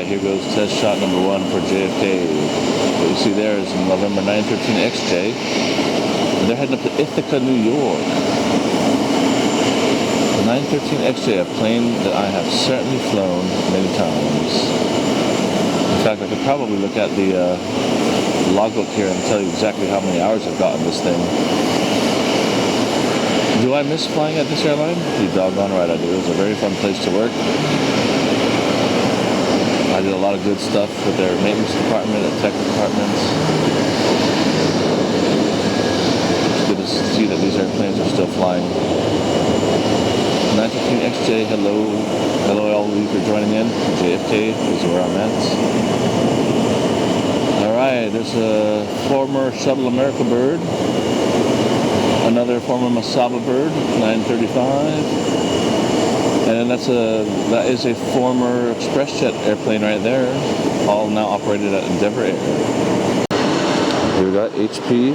Alright, here goes test shot number 1 for JFK. What you see there is November 913 XJ. And they're heading up to Ithaca, New York. The 913 XJ, a plane that I have certainly flown many times. In fact, I could probably look at the logbook here and tell you exactly how many hours I've gotten this thing. Do I miss flying at this airline? You doggone right I do. It was a very fun place to work. I did a lot of good stuff with their maintenance department and tech departments. It's good to see that these airplanes are still flying. 915 XJ, hello all of you for joining in. JFK is where I'm at. Alright, there's a former Shuttle America bird. Another former Masaba bird, 935. And that is a former ExpressJet airplane right there, all now operated at Endeavor Air. Here we got HP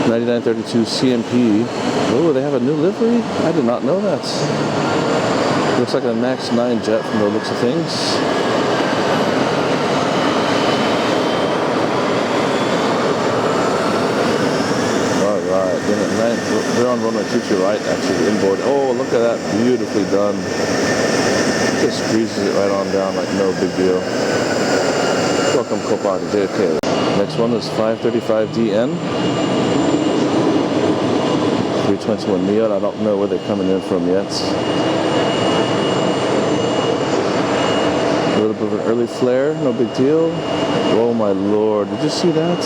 9932 CMP. Oh, they have a new livery? I did not know that. Looks like a MAX 9 jet from the looks of things. We're on runway 22 right, actually, inboard. Oh, look at that, beautifully done. Just squeezes it right on down like no big deal. Welcome, Copa to JFK. Next one is 535DN. 321 Neo, I don't know where they're coming in from yet. A little bit of an early flare, no big deal. Oh my lord, did you see that?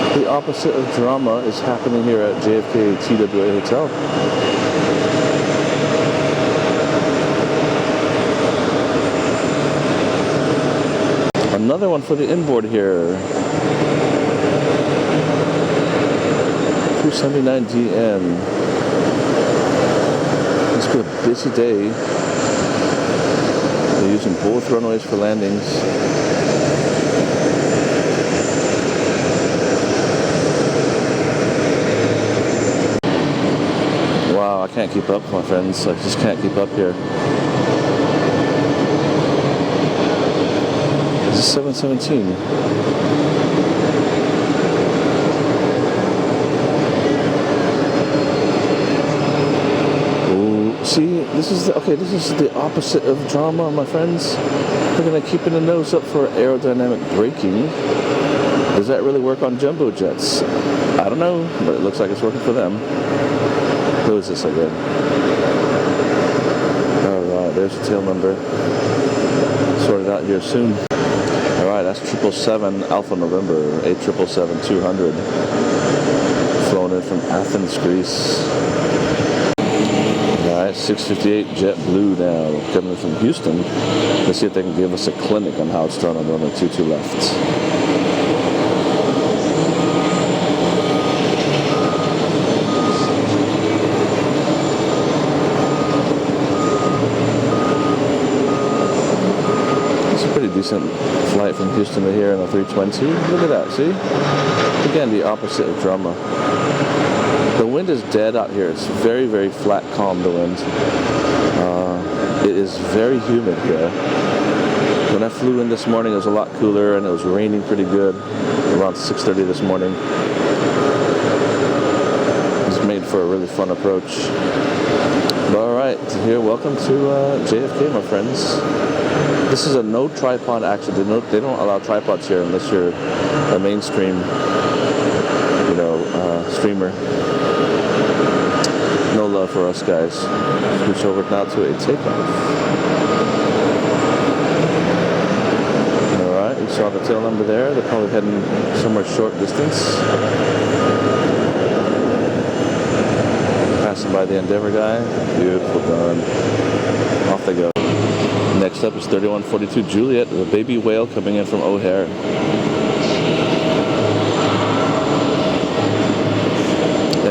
The opposite of drama is happening here at JFK TWA Hotel. Another one for the inboard here. 279DN. It's been a busy day. They're using both runways for landings. Wow, I can't keep up, my friends. I just can't keep up here. This is 717. Oh, see, this is the opposite of drama, my friends. We're gonna keep the nose up for aerodynamic braking. Does that really work on jumbo jets? I don't know, but it looks like it's working for them. Who is this again? Alright, there's the tail number. Sorted out here soon. Alright, that's 777 Alpha November, A777-200. Flown in from Athens, Greece. Alright, 658 JetBlue now, coming in from Houston. Let's see if they can give us a clinic on how it's done on runway 22 left. Decent flight from Houston to here in a 320. Look at that, see? Again, the opposite of drama. The wind is dead out here. It's very, very flat, calm, the wind. It is very humid here. When I flew in this morning, it was a lot cooler and it was raining pretty good around 6:30 this morning. It was made for a really fun approach. But alright, here, welcome to JFK, my friends. This is a no tripod action. They don't allow tripods here unless you're a mainstream, streamer. No love for us guys. Switch over now to a takeoff. Alright, you saw the tail number there. They're probably heading somewhere short distance. Passing by the Endeavor guy. Beautiful done. Off they go. Next up is 3142 Juliet, the baby whale coming in from O'Hare.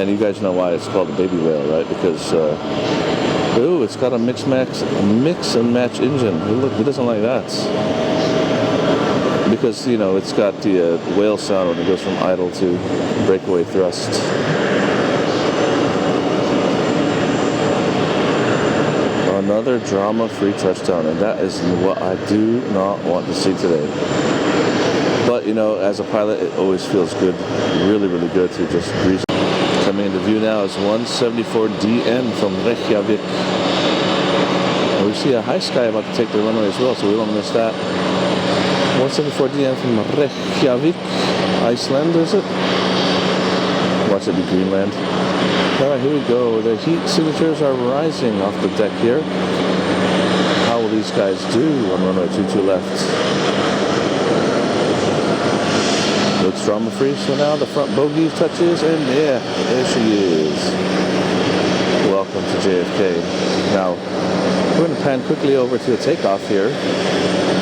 And you guys know why it's called a baby whale, right? Because, it's got a mix and match engine. Look, who doesn't like that? Because, it's got the whale sound when it goes from idle to breakaway thrust. Another another drama-free touchdown, and that is what I do not want to see today. But, you know, as a pilot, it always feels good, really, really good to just breeze. Coming into view now is 174DN from Reykjavik. And we see a HiSky about to take the runway as well, so we don't miss that. 174DN from Reykjavik, Iceland, is it? Watch it be Greenland. Alright, here we go. The heat signatures are rising off the deck here. How will these guys do on runway 22 left? Looks drama free, so now the front bogey touches, and yeah, there she is. Welcome to JFK. Now, we're going to pan quickly over to the takeoff here.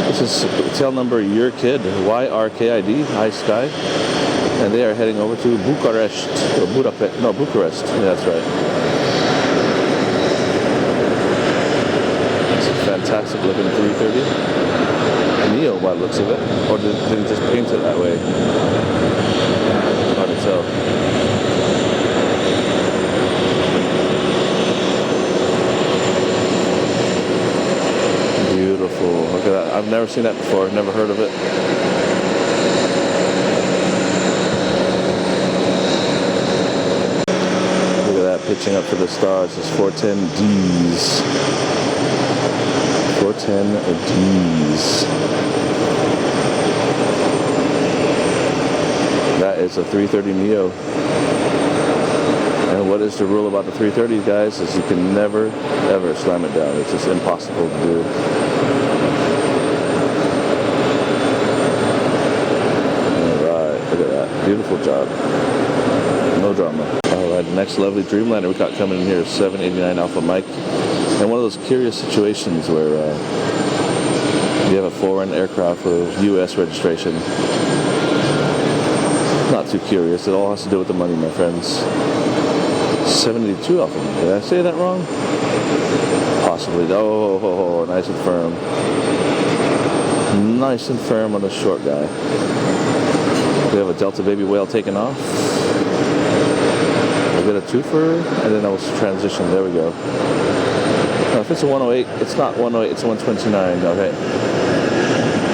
This is tail number Your Kid, YRKID, HiSky. And they are heading over to Bucharest, or Budapest, no, Bucharest, yeah, that's right. It's a fantastic looking 330. Neo by the looks of it, or did he just paint it that way? Hard to tell. Beautiful, look at that. I've never seen that before, never heard of it. Pitching up for the stars is 410Ds. 410Ds. That is a 330 Neo. And what is the rule about the 330, guys, is you can never, ever slam it down. It's just impossible to do. Alright, look at that. Beautiful job. No drama. Alright, the next lovely Dreamliner we got coming in here is 789 Alpha Mike. And one of those curious situations where you have a foreign aircraft with U.S. registration. Not too curious. It all has to do with the money, my friends. 782 Alpha Mike. Did I say that wrong? Possibly. Oh, nice and firm. Nice and firm on the short guy. We have a Delta Baby Whale taking off. Get a twofer, and then I will transition. There we go. Now, if it's a 108, it's not 108, it's a 129. Okay.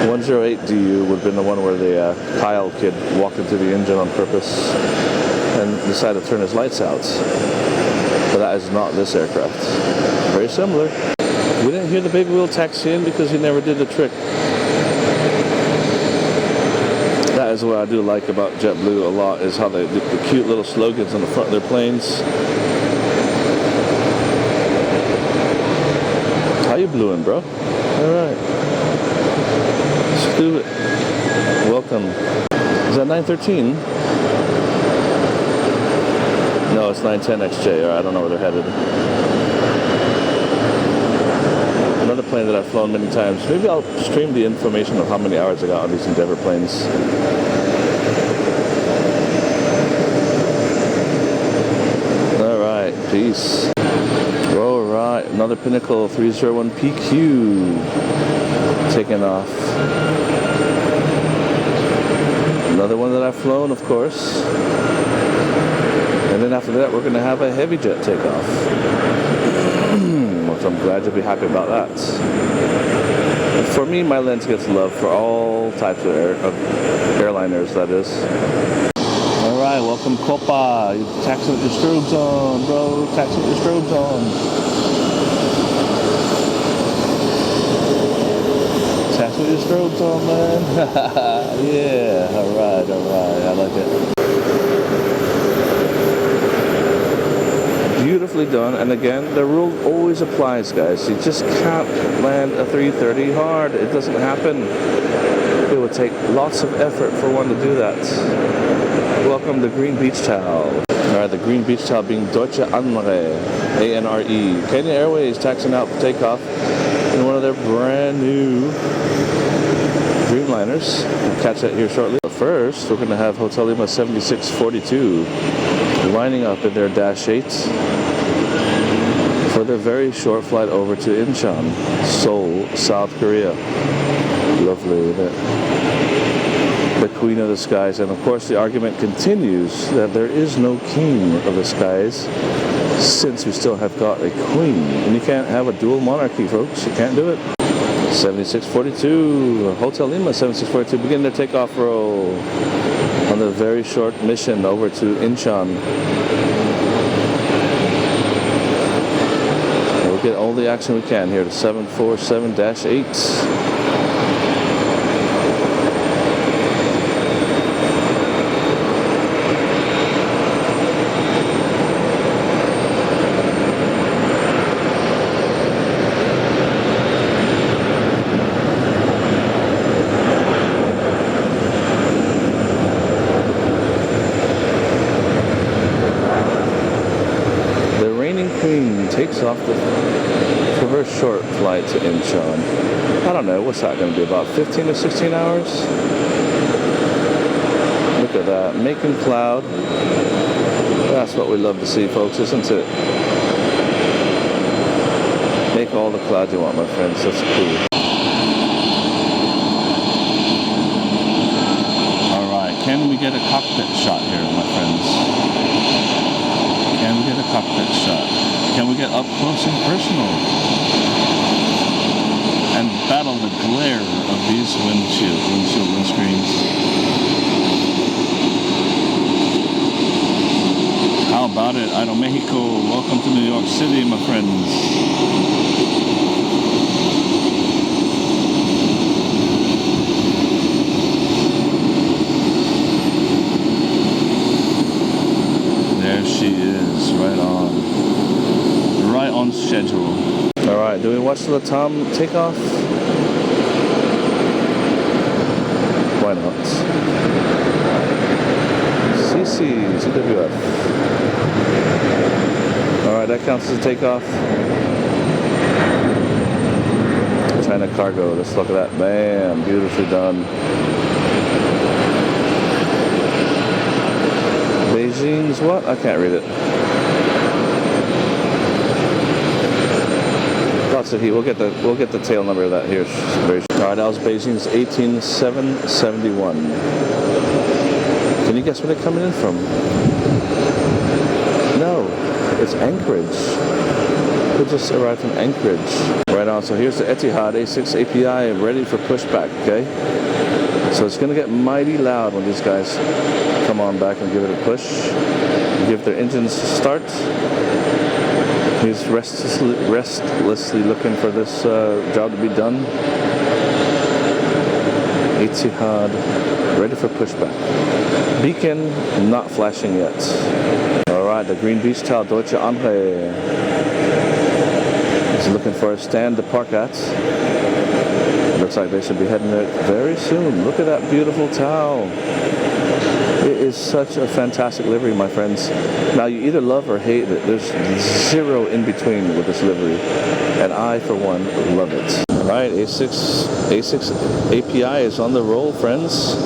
108 DU would have been the one where the Kyle kid walked into the engine on purpose and decided to turn his lights out. But that is not this aircraft. Very similar. We didn't hear the baby wheel taxi in because he never did the trick. That is what I do like about JetBlue a lot, is how they do the cute little slogans on the front of their planes. How you blueing, bro? Alright. Let's do it. Welcome. Is that 913? No, it's 910XJ. Alright, I don't know where they're headed. Another plane that I've flown many times. Maybe I'll stream the information of how many hours I got on these Endeavour planes. Alright, peace. Alright, another Pinnacle 301PQ taking off. Another one that I've flown, of course. And then after that, we're going to have a heavy jet takeoff. So I'm glad you'll be happy about that. For me, my lens gets love for all types of airliners, that is. Alright, welcome Copa. You taxi with your strobes on, bro. Taxi with your strobes on. Taxi with your strobes on, man. Yeah, alright. I like it. Beautifully done, and again, the rule always applies, guys. You just can't land a 330 hard. It doesn't happen. It would take lots of effort for one to do that. Welcome to Green Beach Towel. Alright, the Green Beach Towel being Deutsche Anre, A-N-R-E. Kenya Airways taxiing out for takeoff in one of their brand new Dreamliners. We'll catch that here shortly. But first, we're going to have Hotel Lima 7642 lining up in their Dash 8 for their very short flight over to Incheon, Seoul, South Korea. Lovely, isn't it? The Queen of the Skies. And of course the argument continues that there is no King of the Skies. Since we still have got a queen. And you can't have a dual monarchy, folks. You can't do it. 7642, Hotel Lima 7642, begin their takeoff roll on the very short mission over to Incheon. We'll get all the action we can here to 747-8. Takes off for her short flight to Incheon. I don't know, what's that going to be, about 15 to 16 hours? Look at that, making cloud. That's what we love to see, folks, isn't it? Make all the cloud you want, my friends. That's cool. Alright, can we get a cockpit shot here, my friends? Can we get a cockpit shot? Can we get up close and personal and battle the glare of these windscreens? How about it, AeroMexico? Welcome to New York City, my friends. There she is, right on. Right on schedule. Alright, do we watch the Latam takeoff? Why not? CWF. Alright, that counts as a takeoff. China Cargo, let's look at that. Bam, beautifully done. Beijing's what? I can't read it. Lots of heat. We'll get the tail number of that here. Alright, that was Beijing's 18771. Can you guess where they're coming in from? No, it's Anchorage. We just arrived from Anchorage. Right on, so here's the Etihad A6 API ready for pushback, okay? So it's gonna get mighty loud when these guys come on back and give it a push. Give their engines a start. He's restlessly looking for this job to be done. Etihad, ready for pushback. Beacon, not flashing yet. Alright, the Green Beach Towel, Deutsche Anre. He's looking for a stand to park at. Looks like they should be heading there very soon. Look at that beautiful towel. It is such a fantastic livery, my friends. Now, you either love or hate it. There's zero in between with this livery. And I, for one, love it. All right, A6 API is on the roll, friends.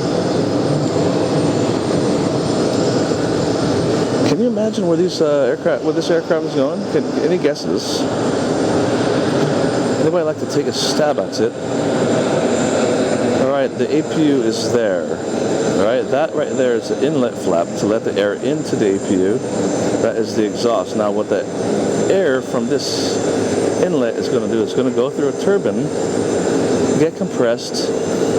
Can you imagine where this aircraft is going? Any guesses? Anybody like to take a stab at it? All right, the APU is there. Alright, that right there is the inlet flap to let the air into the APU. That is the exhaust. Now what the air from this inlet is going to do, it's going to go through a turbine, get compressed,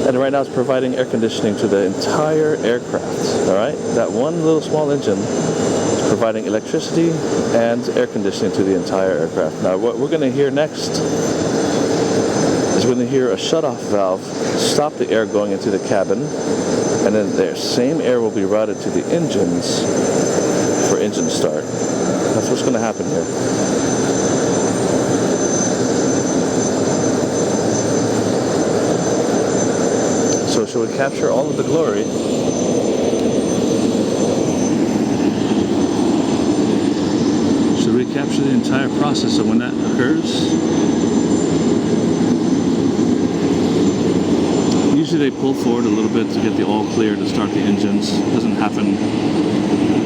and right now it's providing air conditioning to the entire aircraft. Alright, that one little small engine is providing electricity and air conditioning to the entire aircraft. Now what we're going to hear next is we're going to hear a shutoff valve stop the air going into the cabin. And then the same air will be routed to the engines for engine start. That's what's going to happen here. So shall we capture all of the glory? Should we capture the entire process of when that occurs? Usually they pull forward a little bit to get the all clear to start the engines. It doesn't happen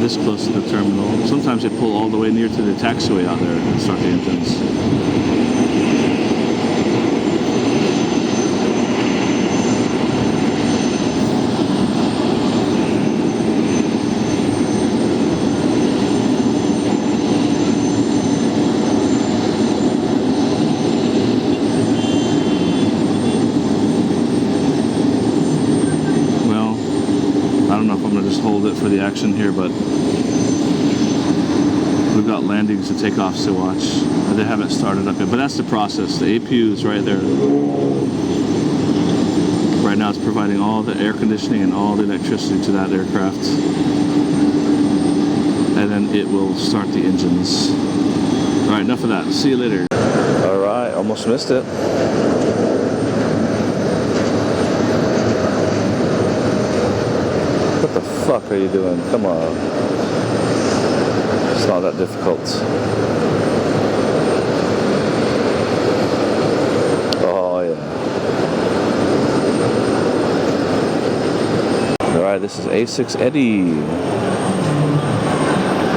this close to the terminal. Sometimes they pull all the way near to the taxiway out there and start the engines. I'm gonna just hold it for the action here, but we've got landings and takeoffs to watch. They haven't started up yet, but that's the process. The APU is right there. Right now it's providing all the air conditioning and all the electricity to that aircraft. And then it will start the engines. All right, enough of that. See you later. All right, almost missed it. What the fuck are you doing? Come on. It's not that difficult. Oh, yeah. All right, this is A680.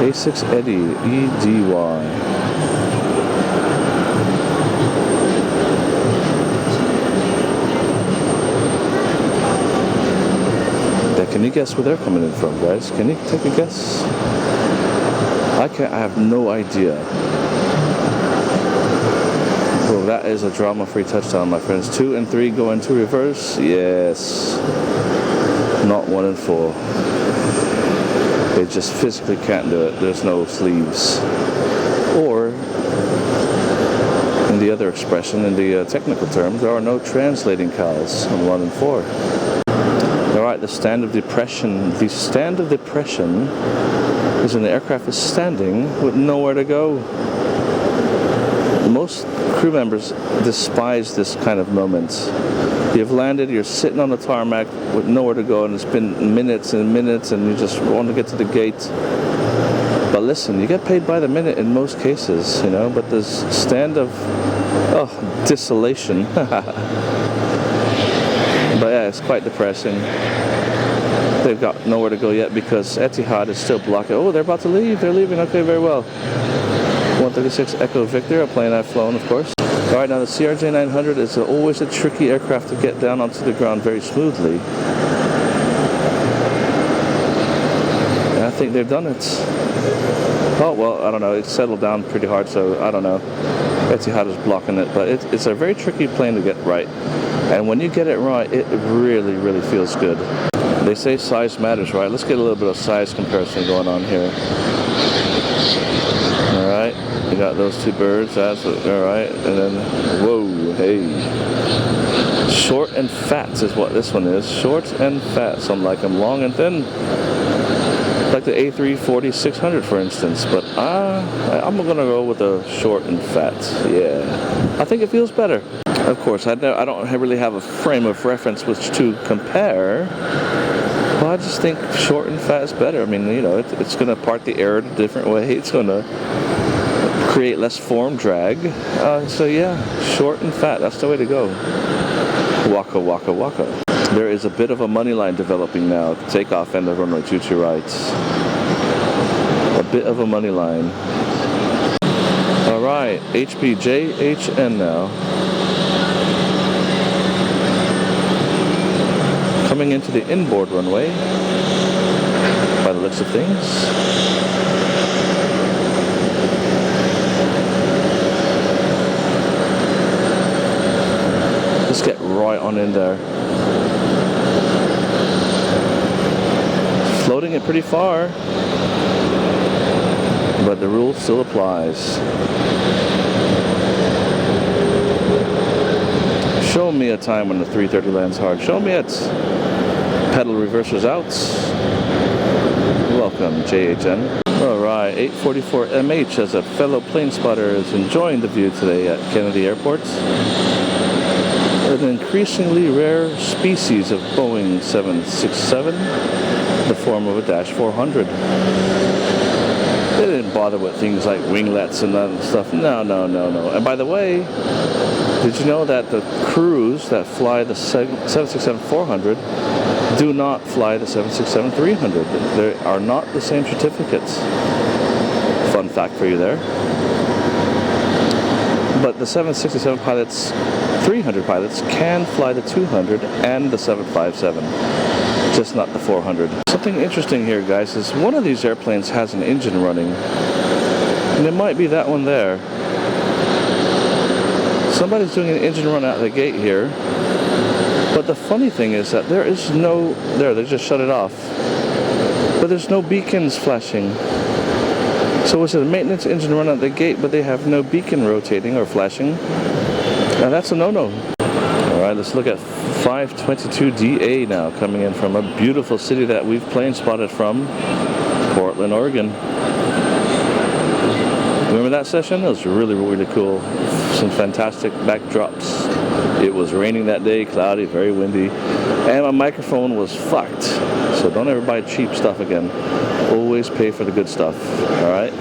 A680, EDY. Can you guess where they're coming in from, guys? Can you take a guess? I have no idea. Well, that is a drama-free touchdown, my friends. 2 and 3 go into reverse. Yes. Not 1 and 4. They just physically can't do it. There's no sleeves. Or, in the other expression, in the technical terms, there are no translating cows on 1 and 4. Alright, the stand of depression. The stand of depression is when the aircraft is standing with nowhere to go. Most crew members despise this kind of moment. You've landed, you're sitting on the tarmac with nowhere to go, and it's been minutes and minutes, and you just want to get to the gate. But listen, you get paid by the minute in most cases, you know, but this stand of, desolation. But yeah, it's quite depressing. They've got nowhere to go yet because Etihad is still blocking. Oh, they're about to leave. They're leaving. Okay, very well. 136 Echo Victor, a plane I've flown, of course. All right, now the CRJ-900 is always a tricky aircraft to get down onto the ground very smoothly. And I think they've done it. Oh, well, I don't know. It's settled down pretty hard, so I don't know. Etihad is blocking it, but it's a very tricky plane to get right. And when you get it right, it really, really feels good. They say size matters, right? Let's get a little bit of size comparison going on here. All right, we got those two birds. That's what, all right, and then whoa, hey. Short and fat is what this one is. Short and fat. Some like them long and thin, like the A340-600, for instance. But I'm gonna go with the short and fat. Yeah, I think it feels better. Of course, I don't really have a frame of reference which to compare. Well, I just think short and fat is better. I mean, you know, it's going to part the air in a different way. It's going to create less form drag. So yeah, short and fat, that's the way to go. Waka, waka, waka. There is a bit of a money line developing now. The takeoff and the runway 22 right. A bit of a money line. All right, HBJHN now. Coming into the inboard runway, by the looks of things. Let's get right on in there. Floating it pretty far, but the rule still applies. Show me a time when the 330 lands hard. Show me it. Pedal reversers out. Welcome, JHN. Alright, 844 MH as a fellow plane spotter is enjoying the view today at Kennedy Airport. An increasingly rare species of Boeing 767, the form of a Dash 400. They didn't bother with things like winglets and that stuff. No. And by the way, did you know that the crews that fly the 767-400 do not fly the 767-300? They are not the same certificates. Fun fact for you there. But the 767 pilots, 300 pilots, can fly the 200 and the 757, just not the 400. Something interesting here, guys, is one of these airplanes has an engine running, and it might be that one there. Somebody's doing an engine run out of the gate here, but the funny thing is that there is no, they just shut it off. but there's no beacons flashing. So it's a maintenance engine run at the gate, but they have no beacon rotating or flashing. Now that's a no-no. Alright, let's look at 522DA now, coming in from a beautiful city that we've plane spotted from, Portland, Oregon. Remember that session? It was really, really cool. Some fantastic backdrops. It was raining that day, cloudy, very windy, and my microphone was fucked. So don't ever buy cheap stuff again. Always pay for the good stuff, alright?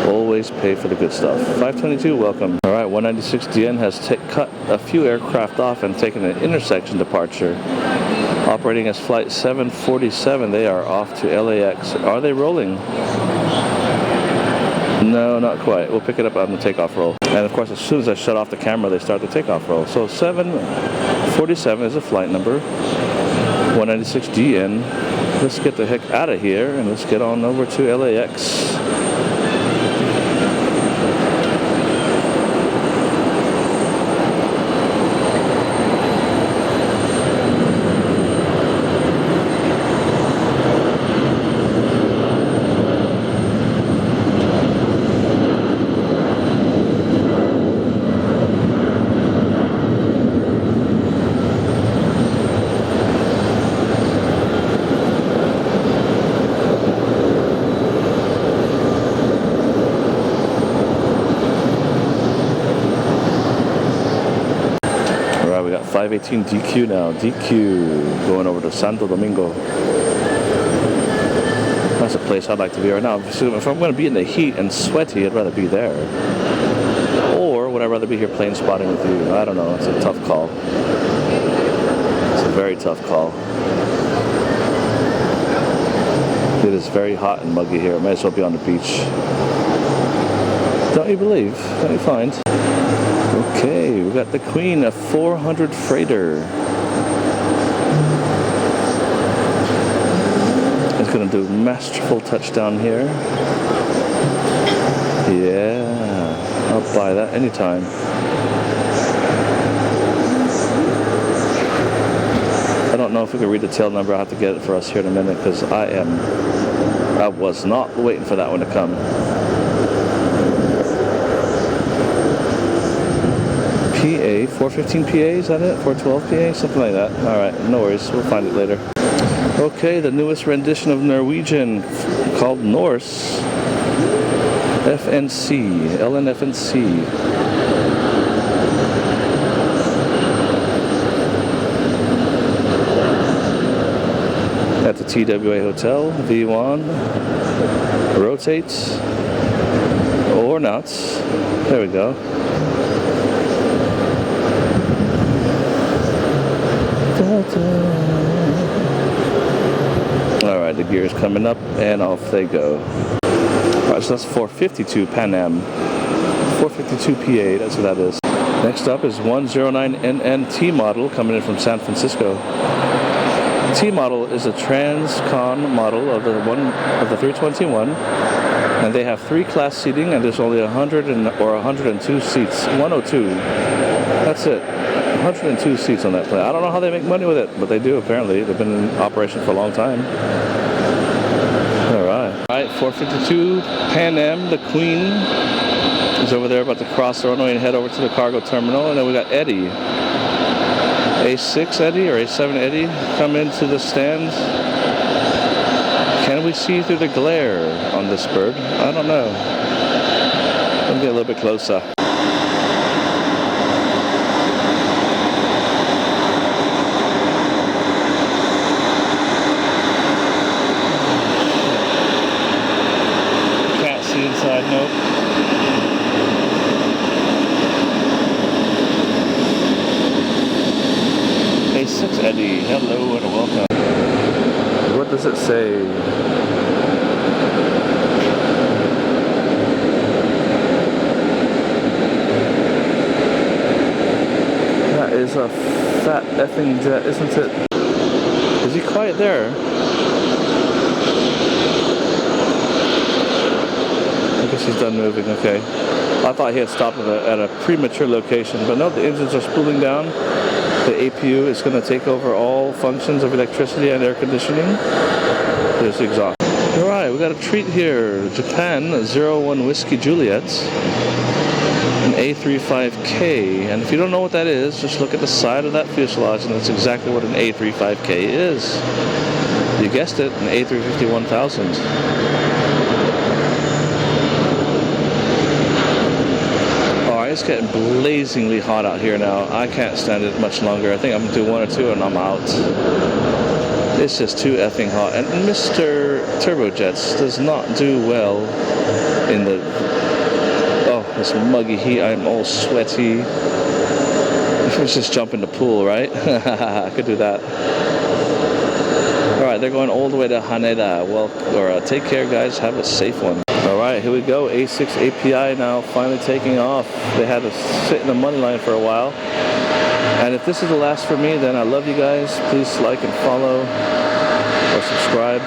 Always pay for the good stuff. 522, welcome. Alright, 196DN has cut a few aircraft off and taken an intersection departure. Operating as flight 747, they are off to LAX. Are they rolling? No, not quite. We'll pick it up on the takeoff roll. And of course, as soon as I shut off the camera, they start the takeoff roll. So 747 is a flight number. 196DN. Let's get the heck out of here and let's get on over to LAX. We got 518 DQ now. DQ going over to Santo Domingo. That's a place I'd like to be right now. So if I'm going to be in the heat and sweaty, I'd rather be there. Or would I rather be here plane spotting with you? I don't know. It's a tough call. It's a very tough call. It is very hot and muggy here. I might as well be on the beach. Don't you believe? Don't you find? Okay, we got the Queen, a 400 freighter. It's going to do masterful touchdown here. Yeah, I'll buy that anytime. I don't know if we can read the tail number. I'll have to get it for us here in a minute because I was not waiting for that one to come. PA, 415 PA, is that it? 412 PA? Something like that. Alright, no worries, we'll find it later. Okay, the newest rendition of Norwegian called Norse FNC, LNFNC. At the TWA Hotel, V1, rotates, or not. There we go. Alright, the gear is coming up and off they go. Alright, so that's 452 Pan Am. 452 PA, that's what that is. Next up is 109NN T model coming in from San Francisco. T model is a transcon model of the 321, and they have 3 class seating, and there's only 102 seats. 102. That's it. 102 seats on that plane. I don't know how they make money with it, but they do apparently. They've been in operation for a long time. Alright, 452 Pan Am, the Queen, is over there about to cross the runway and head over to the cargo terminal. And then we got Eddie. A6 Eddie or A7 Eddie come into the stand. Can we see through the glare on this bird? I don't know. Let me get a little bit closer. Inside, nope. A6 Eddie, hello and welcome. What does it say? That is a fat effing jet, isn't it? Is he quiet there? I guess he's done moving, okay. I thought he had stopped at a premature location, but no, the engines are spooling down. The APU is going to take over all functions of electricity and air conditioning. There's the exhaust. Alright, we got a treat here. Japan 01 Whiskey Juliet. An A350K. And if you don't know what that is, just look at the side of that fuselage and that's exactly what an A350K is. You guessed it, an A350 1000. It's getting blazingly hot out here now. I can't stand it much longer. I think I'm going to do one or two and I'm out. It's just too effing hot. And Mr. Turbojets does not do well in the... Oh, this muggy heat. I'm all sweaty. If we just jump in the pool, right? I could do that. Alright, they're going all the way to Haneda. Well, take care, guys. Have a safe one. Alright, here we go. A6 API now finally taking off. They had to sit in the money line for a while. And if this is the last for me, then I love you guys. Please like and follow or subscribe.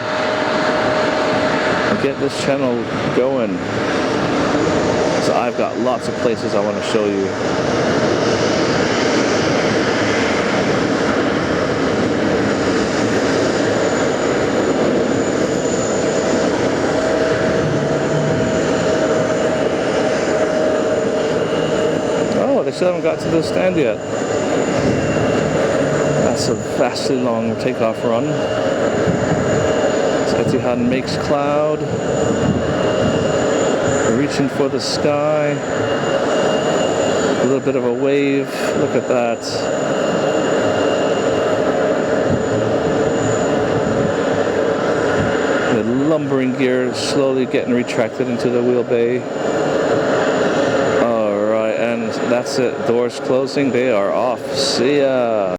And get this channel going. So I've got lots of places I want to show you. They still haven't got to the stand yet. That's a vastly long takeoff run. It's Etihad makes cloud. Reaching for the sky. A little bit of a wave. Look at that. The lumbering gear slowly getting retracted into the wheel bay. That's it. Doors closing. They are off. See ya.